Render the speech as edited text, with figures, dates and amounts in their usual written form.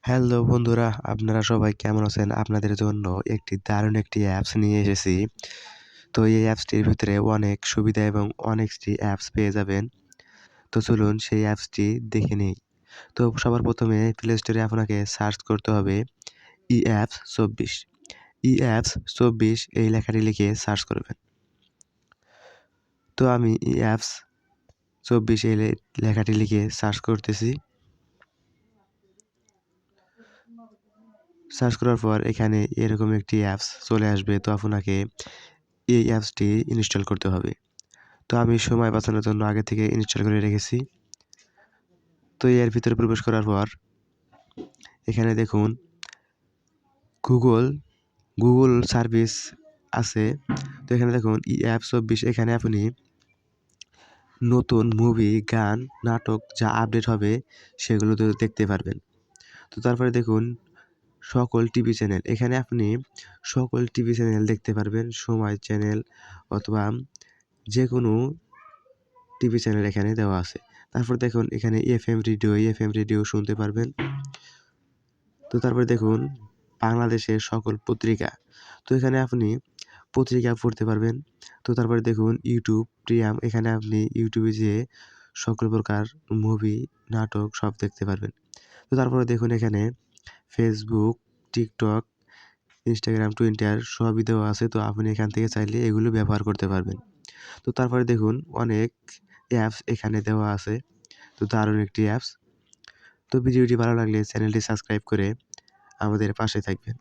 Hello বন্ধুরা, আপনারা সবাই কেমন আছেন? আপনাদের জন্য দারুণ একটি অ্যাপস নিয়ে এসেছি। তো এই অ্যাপসটির ভিতরে অনেক সুবিধা এবং অনেকটি অ্যাপস পেয়ে যাবেন। তো চলুন সেই অ্যাপসটি দেখে নেই। তো সবার প্রথমে প্লে স্টোরে আপনাকে সার্চ করতে হবে ইঅ্যাপস ২৪। ইঅ্যাপস ২৪ এই লেখাটি লিখে সার্চ করবেন। তো আমি ইঅ্যাপস ২৪ এই লেখাটি লিখে সার্চ করতেছি। সার্চ করার পর এখানে এরকম একটি অ্যাপস চলে আসবে। তো আপনাকে এই অ্যাপসটি ইনস্টল করতে হবে। তো আমি সময় বাঁচানোর জন্য আগে থেকে ইনস্টল করে রেখেছি। তো এর ভিতরে প্রবেশ করার পর এখানে দেখুন গুগল সার্ভিস আছে। তো এখানে দেখুন ইঅ্যাপস ২৪ এখানে আপনি নতুন মুভি, গান, নাটক যা আপডেট হবে সেগুলো তো দেখতে পারবেন। তো তারপরে দেখুন সকল টিভি চ্যানেল। এখানে আপনি সকল টিভি চ্যানেল দেখতে পারবেন। সময় চ্যানেল অথবা যেকোনো টিভি চ্যানেল এখানে দেওয়া আছে। তারপর দেখুন এখানে এফএম রেডিও শুনতে পারবেন। তো তারপরে দেখুন বাংলাদেশের সকল পত্রিকা। তো এখানে আপনি পত্রিকা পড়তে পারবেন। তো তারপরে দেখুন ইউটিউব প্রিমিয়াম, এখানে আপনি ইউটিউবে যেয়ে সকল প্রকার মুভি, নাটক সব দেখতে পারবেন। তো তারপরে দেখুন এখানে ফেসবুক, টিকটক, ইনস্টাগ্রাম, টুইটার সবই দেওয়া আছে। তো আপনি এখান থেকে চাইলে এগুলো ব্যবহার করতে পারবেন। তো তারপরে দেখুন অনেক অ্যাপস এখানে দেওয়া আছে। তো দারুণ একটি অ্যাপস। তো ভিডিওটি ভালো লাগলে চ্যানেলটি সাবস্ক্রাইব করে আমাদের পাশে থাকবেন।